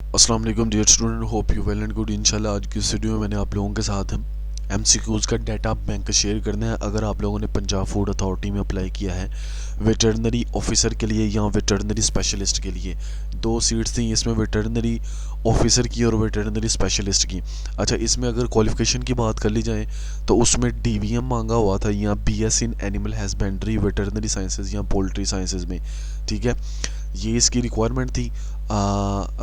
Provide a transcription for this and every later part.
अस्सलाम वालेकुम dear student, hope you well and good. इंशाल्लाह आज की इस वीडियो में मैंने आप लोगों के साथ एमसीक्यूज़ का डाटा बैंक शेयर करना है। अगर आप लोगों ने पंजाब फूड अथॉरिटी में अप्लाई किया है वेटरनरी ऑफिसर के लिए या वेटरनरी स्पेशलिस्ट के लिए, दो सीट्स थी इसमें, वेटरनरी ऑफिसर की और वेटरनरी स्पेशलिस्ट की। अच्छा, इसमें अगर क्वालिफिकेशन की बात कर ली जाए तो उसमें डीवीएम मांगा हुआ था या BS in animal husbandry, veterinary sciences या पोल्ट्री साइंसेज में। ठीक है, ये इसकी रिक्वायरमेंट थी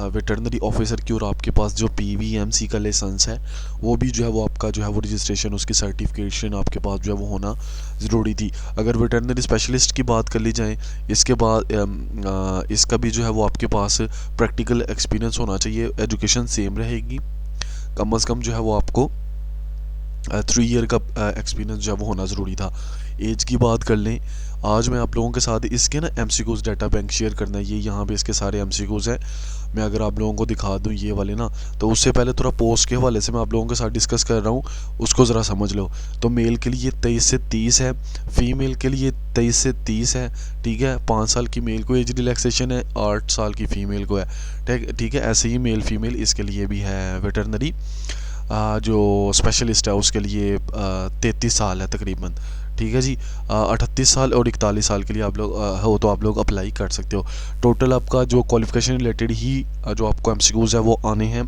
वेटरनरी ऑफिसर की। और आपके पास जो पीवीएमसी का लाइसेंस है वो भी जो है वो आपका जो है वो रजिस्ट्रेशन, उसकी सर्टिफिकेशन आपके पास जो है वो होना ज़रूरी थी। अगर वेटरनरी स्पेशलिस्ट की बात कर ली जाए, इसके बाद इसका भी जो है वो आपके पास प्रैक्टिकल एक्सपीरियंस होना चाहिए। एजुकेशन सेम रहेगी, कम से कम जो है वो आपको 3 ईयर का एक्सपीरियंस जो है वो होना ज़रूरी था। एज की बात कर लें, आज मैं आप लोगों के साथ इसके ना एमसीक्यूज़ डाटा बैंक शेयर करना है। ये यहाँ पे इसके सारे एमसीक्यूज़ हैं। मैं अगर आप लोगों को दिखा दूँ ये वाले ना, तो उससे पहले थोड़ा पोस्ट के हवाले से मैं आप लोगों के साथ डिस्कस कर रहा हूँ, उसको ज़रा समझ लो। तो मेल के लिए 23 से 30 है, फीमेल के लिए 23 से 30 है। ठीक है, 5 साल की मेल को एज रिलैक्सेशन है, 8 साल की फ़ीमेल को है। ठीक है, ऐसे ही मेल फीमेल इसके लिए भी है। वेटरनरी जो स्पेशलिस्ट है उसके लिए 33 साल है तकरीबन। ठीक है जी, 38 साल और 41 साल के लिए आप लोग हो तो आप लोग अप्लाई कर सकते हो। टोटल आपका जो क्वालिफिकेशन रिलेटेड ही जो आपको एमसीक्यूज़ है वो आने हैं।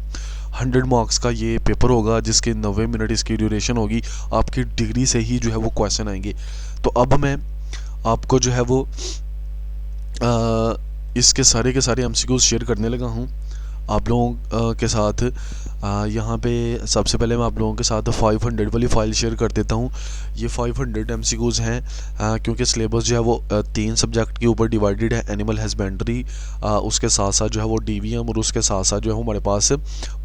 100 मार्क्स का ये पेपर होगा जिसके 90 मिनट इसकी ड्यूरेशन होगी। आपकी डिग्री से ही जो है वो क्वेश्चन आएंगे। तो अब मैं आपको जो है वो इसके सारे के सारे एमसीक्यूज़ शेयर करने लगा हूँ आप लोगों के साथ। यहाँ पे सबसे पहले मैं आप लोगों के साथ 500 वाली फ़ाइल शेयर कर देता हूँ। ये 500 एमसीक्यूज़ हैं, क्योंकि सिलेबस जो है वो 3 सब्जेक्ट के ऊपर डिवाइडेड है। एनिमल हस्बेंड्री, उसके साथ साथ जो है वो डीवीएम, और उसके साथ साथ जो है हमारे पास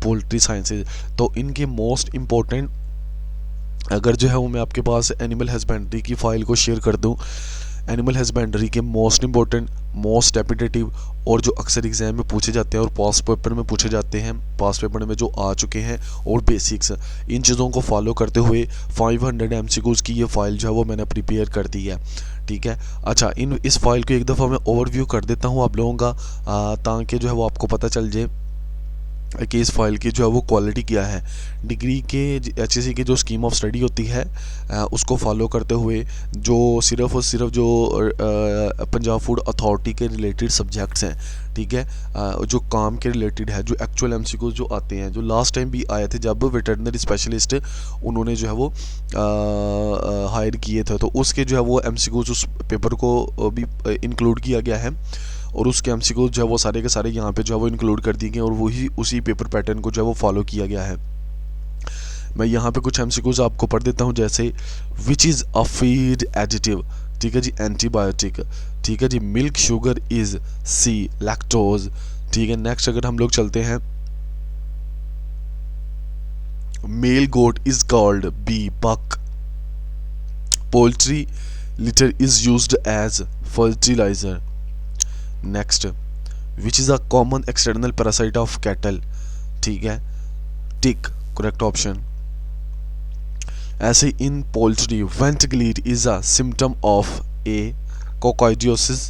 पोल्ट्री साइंसेज। तो इनके मोस्ट इम्पोर्टेंट अगर जो है वो मैं आपके पास एनिमल हस्बेंड्री की फ़ाइल को शेयर कर दूँ, एनिमल हस्बेंड्री के मोस्ट इंपॉर्टेंट, मोस्ट रेपिटेटिव और जो अक्सर एग्जाम में पूछे जाते हैं और पास पेपर में पूछे जाते हैं, पास पेपर में जो आ चुके हैं, और बेसिक्स, इन चीज़ों को फॉलो करते हुए 500 एमसीक्यूज़ की ये फ़ाइल जो है वो मैंने प्रिपेयर कर दी है। ठीक है, अच्छा, इस फाइल को एक दफ़ा मैं ओवरव्यू कर देता हूँ आप लोगों का, ताकि जो है वो आपको पता चल जाए कि इस फाइल की जो है वो क्वालिटी क्या है। डिग्री के एचएससी की जो स्कीम ऑफ स्टडी होती है उसको फॉलो करते हुए जो सिर्फ और सिर्फ जो पंजाब फूड अथॉरिटी के रिलेटेड सब्जेक्ट्स हैं, ठीक है, जो काम के रिलेटेड है, जो एक्चुअल एमसीक्यूज़ जो आते हैं, जो लास्ट टाइम भी आए थे जब वेटरनरी स्पेशलिस्ट उन्होंने जो है वो हायर किए थे, तो उसके जो है वो एमसीक्यूज़ उस पेपर को भी इंक्लूड किया गया है। और उसके एमसीक्यूज़ जो है वो सारे के सारे यहाँ पे जो है वो इंक्लूड कर दिए गए और वही उसी पेपर पैटर्न को जो है वो फॉलो किया गया है। मैं यहाँ पे कुछ एमसीक्यूज़ आपको पढ़ देता हूँ, जैसे which is a feed additive, ठीक है जी, एंटीबायोटिक। ठीक है जी, milk sugar is C lactose. ठीक है, नेक्स्ट अगर हम लोग चलते हैं, male goat is called B buck, poultry litter is used as fertilizer. Next, which is a common external parasite of cattle, ठीक है, टिक, करेक्ट ऑप्शन। ऐसे in poultry vent gleet is a symptom of a coccidiosis,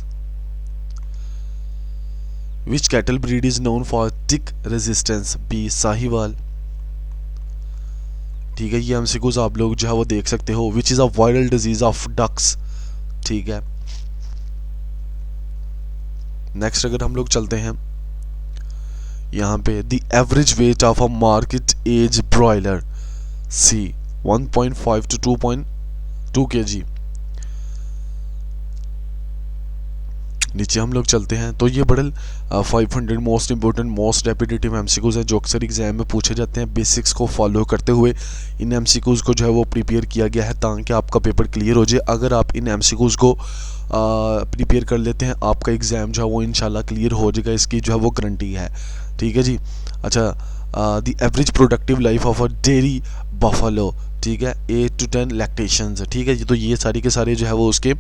which cattle breed is known for tick resistance, B Sahiwal. ठीक है, ये MCQs आप लोग जो है वो देख सकते हो। Which is a viral disease of ducks, ठीक है। नेक्स्ट अगर हम लोग चलते हैं यहाँ पे, the average weight of a market age broiler, C 1.5 to 2.2 kg। नीचे हम लोग चलते हैं, तो ये बड़े 500 most important, most repetitive MCQs हैं जो अक्सर एग्जाम में पूछे जाते हैं। बेसिक्स को फॉलो करते हुए इन एमसीक्यूज को जो है वो प्रिपेयर किया गया है ताकि आपका पेपर क्लियर हो जाए। अगर आप इन एमसीक्यूज को प्रिपेयर कर लेते हैं, आपका एग्ज़ाम जो है वो इंशाल्लाह क्लियर हो जाएगा, इसकी जो है वो गारंटी है। ठीक है जी, अच्छा, the average productive life of a dairy buffalo, ठीक है, 8 to 10 लैक्टेशंस, ठीक है जी। तो ये सारी के सारे जो है वो उसके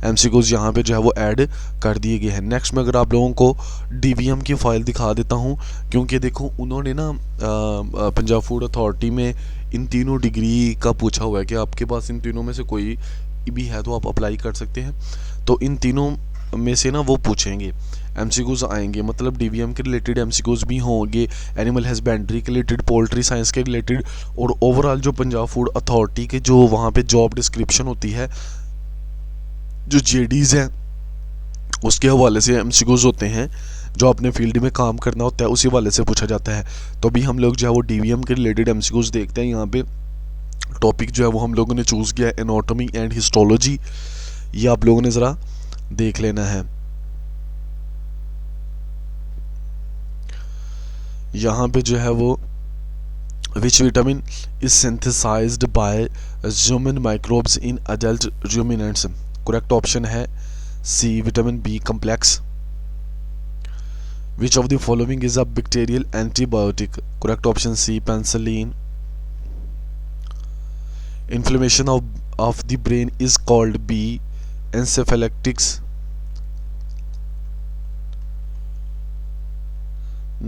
एमसीक्यूज यहाँ पे जो है वो ऐड कर दिए गए हैं। नेक्स्ट में अगर आप लोगों को डीवीएम की फ़ाइल दिखा देता हूँ, क्योंकि देखो उन्होंने ना पंजाब फूड अथॉरिटी में इन तीनों डिग्री का पूछा हुआ है कि आपके पास इन तीनों में से कोई भी है तो आप अप्लाई कर सकते हैं। तो इन तीनों में से ना वो पूछेंगे, एमसीक्यूज आएंगे, मतलब डीवीएम के रिलेटेड एमसीक्यूज भी होंगे, एनिमल हस्बेंड्री के रिलेटेड, पोल्ट्री साइंस के रिलेटेड, और ओवरऑल जो पंजाब फूड अथॉरिटी के जो वहाँ पे जॉब डिस्क्रिप्शन होती है, जो जेडीज़ हैं, उसके हवाले से एमसीक्यूज होते हैं, जो अपने फील्ड में काम करना होता है उसी हवाले से पूछा जाता है। तो अभी हम लोग जो है वो डीवीएम के रिलेटेड एमसीक्यूज देखते हैं। यहाँ पे टॉपिक जो है वो हम लोगों ने चूज़ किया है एनाटॉमी एंड हिस्टोलॉजी, ये आप लोगों ने ज़रा देख लेना है। यहाँ पे जो है वो which vitamin is synthesised by human microbes in adult ruminants, correct option है C vitamin B complex. Which of the following is a bacterial antibiotic, correct option C penicillin. Inflammation of the brain is called B. Encephalitis.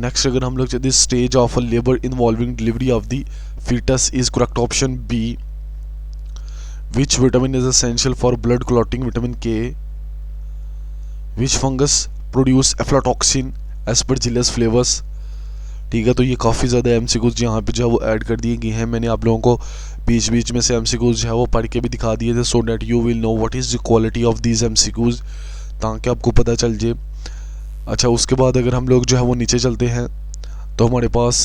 Next अगर हम लोग चलते stage of a labour involving delivery of the fetus is correct option B. Which vitamin is essential for blood clotting? Vitamin K. Which fungus produce aflatoxin as per Gilles flavors? ठीक है, तो ये काफ़ी ज़्यादा एमसीक्यूज यहाँ पे जो है वो ऐड कर दिए गए हैं। मैंने आप लोगों को बीच बीच में से एमसीक्यूज जो है वो पढ़ के भी दिखा दिए थे, so that you will know what is the quality of these MCQs, ताकि आपको पता चल जाए। अच्छा, उसके बाद अगर हम लोग जो है वो नीचे चलते हैं तो हमारे पास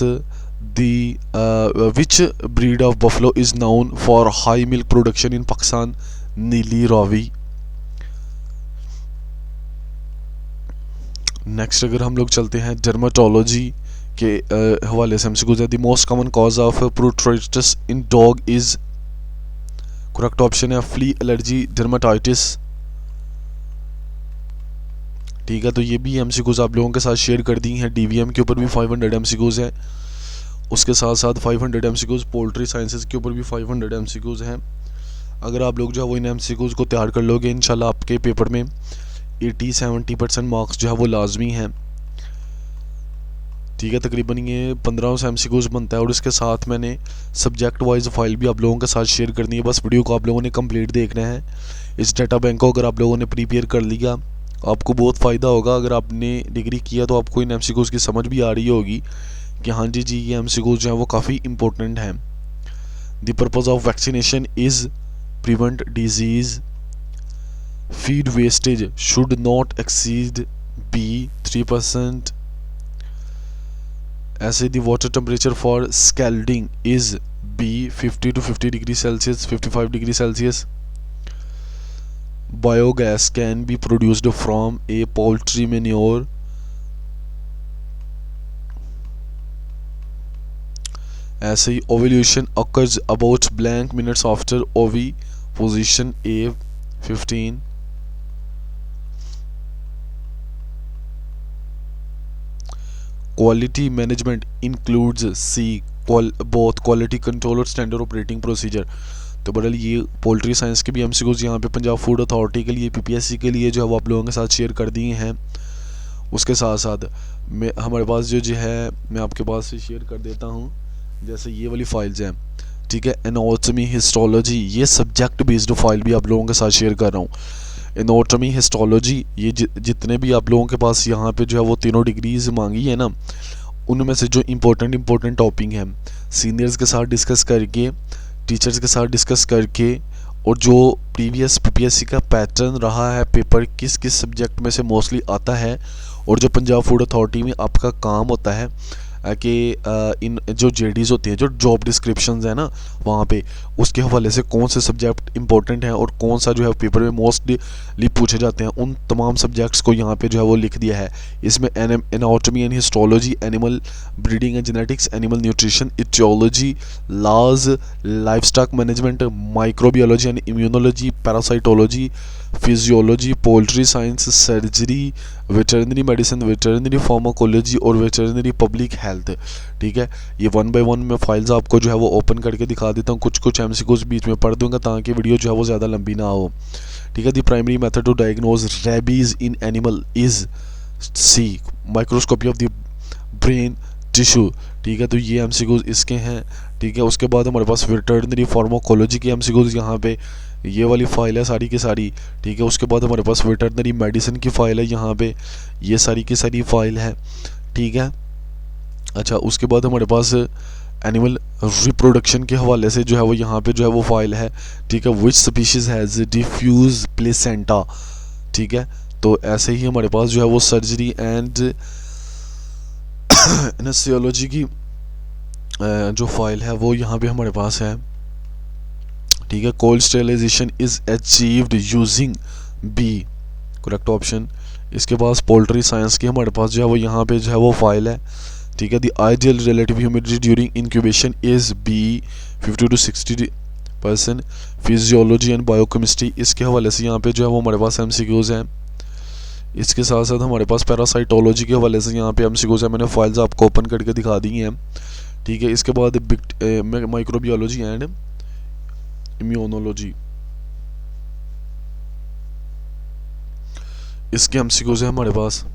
the which breed of buffalo is known for high milk production in Pakistan? Nili Ravi. Next अगर हम लोग चलते हैं डर्मेटोलॉजी के हवाले से एमसीक्यूज है, the most common cause of pruritus in dog is, correct option है फ्ली एलर्जी डर्मेटाइटिस। ठीक है, तो ये भी एमसीक्यूज आप लोगों के साथ शेयर कर दी हैं। डीवीएम के ऊपर भी 500 एमसीक्यूज हैं, उसके साथ साथ 500 एमसीक्यूज पोल्ट्री साइंसेज के ऊपर भी 500 एमसीक्यूज हैं। अगर आप लोग जो है वो इन एमसीक्यूज को तैयार कर लोगे, इंशाल्लाह आपके पेपर में 80-70% मार्क्स जो है वो लाजमी हैं। ठीक है, तकरीबन ये 1500 एमसीक्यूज बनता है, और इसके साथ मैंने सब्जेक्ट वाइज फाइल भी आप लोगों के साथ शेयर करनी है। बस वीडियो को आप लोगों ने कंप्लीट देखना है। इस डाटा बैंक को अगर आप लोगों ने प्रिपेयर कर लिया, आपको बहुत फ़ायदा होगा। अगर आपने डिग्री किया तो आपको इन एमसीक्यूज की समझ भी आ रही होगी कि हाँ जी ये एमसीक्यूज जो है वो काफ़ी इंपॉर्टेंट हैं। The purpose of vaccination is prevent disease, feed wastage should not exceed be 3%। ऐसे the water temperature for scalding is be 50 to 50 degree Celsius, 55 degree Celsius. Biogas can be produced from a poultry manure. ऐसे ही ovulation occurs about blank minutes after oviposition A15। Quality management includes C both quality control और standard operating procedure. तो बहरहाल ये poultry science के भी MCQs यहाँ पे पंजाब फूड अथॉरिटी के लिए, पीपीएससी के लिए जो है वो आप लोगों के साथ शेयर कर दिए हैं। उसके साथ साथ हमारे पास जो है मैं आपके पास से शेयर कर देता हूँ, जैसे ये वाली फाइल्स हैं। ठीक है, एनाटॉमी हिस्टोलॉजी, ये सब्जेक्ट बेस्ड फाइल भी आप लोगों के साथ शेयर कर रहा हूँ। एनाटॉमी हिस्टोलॉजी, ये जितने भी आप लोगों के पास यहाँ पे जो है वो तीनों डिग्रीज मांगी है ना, उनमें से जो इम्पोर्टेंट टॉपिक हैं सीनियर्स के साथ डिस्कस करके, टीचर्स के साथ डिस्कस करके, और जो प्रीवियस पीपीएससी का पैटर्न रहा है, पेपर किस किस सब्जेक्ट में से मोस्टली आता है, और जो पंजाब फूड अथॉरिटी में आपका काम होता है कि इन जो जेडीज़ होती हैं, जो जॉब डिस्क्रिप्शंस है ना वहाँ पे, उसके हवाले से कौन से सब्जेक्ट इंपॉर्टेंट हैं और कौन सा जो है पेपर में मोस्टली पूछे जाते हैं, उन तमाम सब्जेक्ट्स को यहाँ पे जो है वो लिख दिया है। इसमें anatomy and histology, animal breeding and genetics, animal nutrition, aetiology, laws, livestock management, microbiology and immunology, parasitology, physiology, poultry science, surgery, veterinary medicine, veterinary pharmacology और वेटरनरी पब्लिक हेल्थ। ठीक है, ये 1 by 1 में फाइल्स आपको जो है वो ओपन करके दिखा देता हूँ, कुछ एमसीक्यूज बीच में पढ़ दूंगा ताकि वीडियो जो है वो ज़्यादा लंबी ना हो। ठीक है, the primary method to diagnose rabies in animal is C microscopy of the brain tissue. ठीक है, तो ये एमसीक्यूज इसके हैं। ठीक है, उसके बाद हमारे पास वेटरनरी फार्माकोलॉजी के एमसीक्यूज यहाँ पे ये वाली फ़ाइल है सारी की सारी, ठीक है। उसके बाद हमारे पास वेटरनरी मेडिसिन की फ़ाइल है यहाँ पे, ये सारी की सारी फ़ाइल है, ठीक है। अच्छा, उसके बाद हमारे पास एनिमल रिप्रोडक्शन के हवाले से जो है वो यहाँ पे जो है वो फाइल है, ठीक है। विच स्पीशीज़ हैज़ डिफ्यूज प्लेसेंटा, ठीक है। तो ऐसे ही हमारे पास जो है वो सर्जरी एंड एनेस्थियोलॉजी की जो फाइल है वो यहाँ पे हमारे पास है, ठीक है। Cold sterilisation is achieved using B, correct option. इसके पास पोल्ट्री साइंस की हमारे पास जो है वो यहाँ पे जो है वो फाइल है, ठीक है। The ideal relative humidity during incubation is B 50 to 60%। Physiology and biochemistry, इसके हवाले से यहाँ पे जो है वो हमारे पास MCQs हैं। इसके साथ साथ हमारे पास पैरासाइटोलॉजी के हवाले से यहाँ पे MCQs है, मैंने फाइल्स आपको ओपन करके दिखा दी हैं, ठीक है। इसके बाद माइक्रोबियोलॉजी एंड इम्यूनोलॉजी, इसके MCQs है हमारे पास।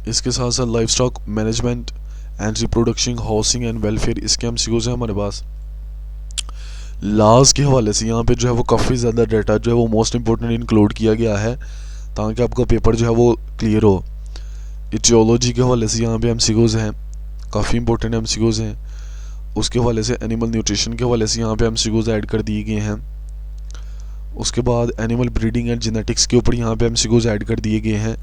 इसके साथ साथ life stock management and reproduction housing and welfare, इसके MCQs है हमारे पास। लॉज के हवाले से यहाँ पे जो है वो काफ़ी ज़्यादा डाटा जो है वो मोस्ट इंपॉर्टेंट इंक्लूड किया गया है ताकि आपका पेपर जो है वो क्लियर हो। इटियोलॉजी के हवाले से यहाँ पे MCQs हैं, काफ़ी इंपॉर्टेंट MCQs हैं। उसके हवाले से एनिमल न्यूट्रिशन के हवाले से यहाँ पे MCQs ऐड कर दिए गए हैं। उसके बाद एनिमल ब्रीडिंग एंड जेनेटिक्स के ऊपर यहाँ पे MCQs ऐड कर दिए गए हैं,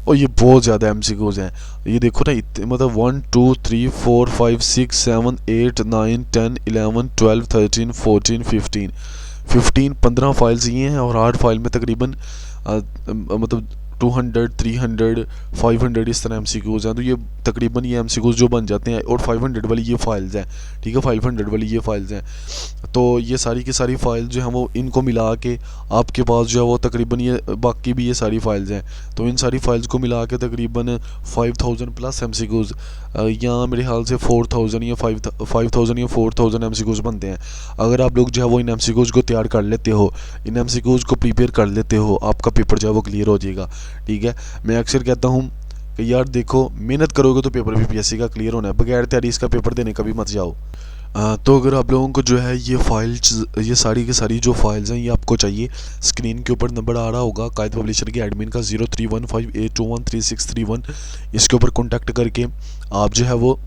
और ये बहुत ज़्यादा MCQs हैं। ये देखो ना, मतलब 1 2 3 4 5 6 7 8 9 10 11 12 13 14 15 15 फाइल्स ये हैं, और 8 फाइल में तकरीबन मतलब 200 300 500 इस तरह MCQs हैं। तो ये तकरीबन ये MCQs जो बन जाते हैं, और 500 वाली ये फाइल्स हैं, ठीक है। 500 वाली ये फाइल्स हैं, तो ये सारी की सारी फाइल जो हैं वो इनको मिला के आपके पास जो है वो तकरीबन ये बाकी भी ये सारी फाइल्स हैं, तो इन सारी फाइल्स को मिला के तकरीबन 5000 प्लस MCQs, यहाँ मेरे ख्याल से 4000 या 5000 या 4000 MCQs बनते हैं। अगर आप लोग जो है वो इन MCQs को तैयार कर लेते हो, इन MCQs को प्रिपेयर कर लेते हो, आपका पेपर जो है वो क्लियर हो जाएगा, ठीक है। मैं अक्सर कहता हूँ कि यार देखो, मेहनत करोगे तो पेपर भी PSC का क्लियर होना है, बगैर तैयारी इसका पेपर देने कभी मत जाओ। तो अगर आप लोगों को जो है ये फाइल्स, ये सारी की सारी जो फाइल्स हैं ये आपको चाहिए, स्क्रीन के ऊपर नंबर आ रहा होगा कायद पब्लिशर के एडमिन का 0315821361, इसके ऊपर कॉन्टैक्ट करके आप जो है वो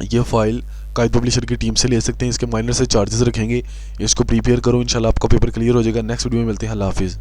ये फ़ाइल कायद पब्लिशर की टीम से ले सकते हैं। इसके माइनर से चार्जेस रखेंगे, इसको प्रिपेयर करो, इंशाल्लाह आपका पेपर क्लियर हो जाएगा। नेक्स्ट वीडियो में मिलते हैं, अल्लाह हाफिज़।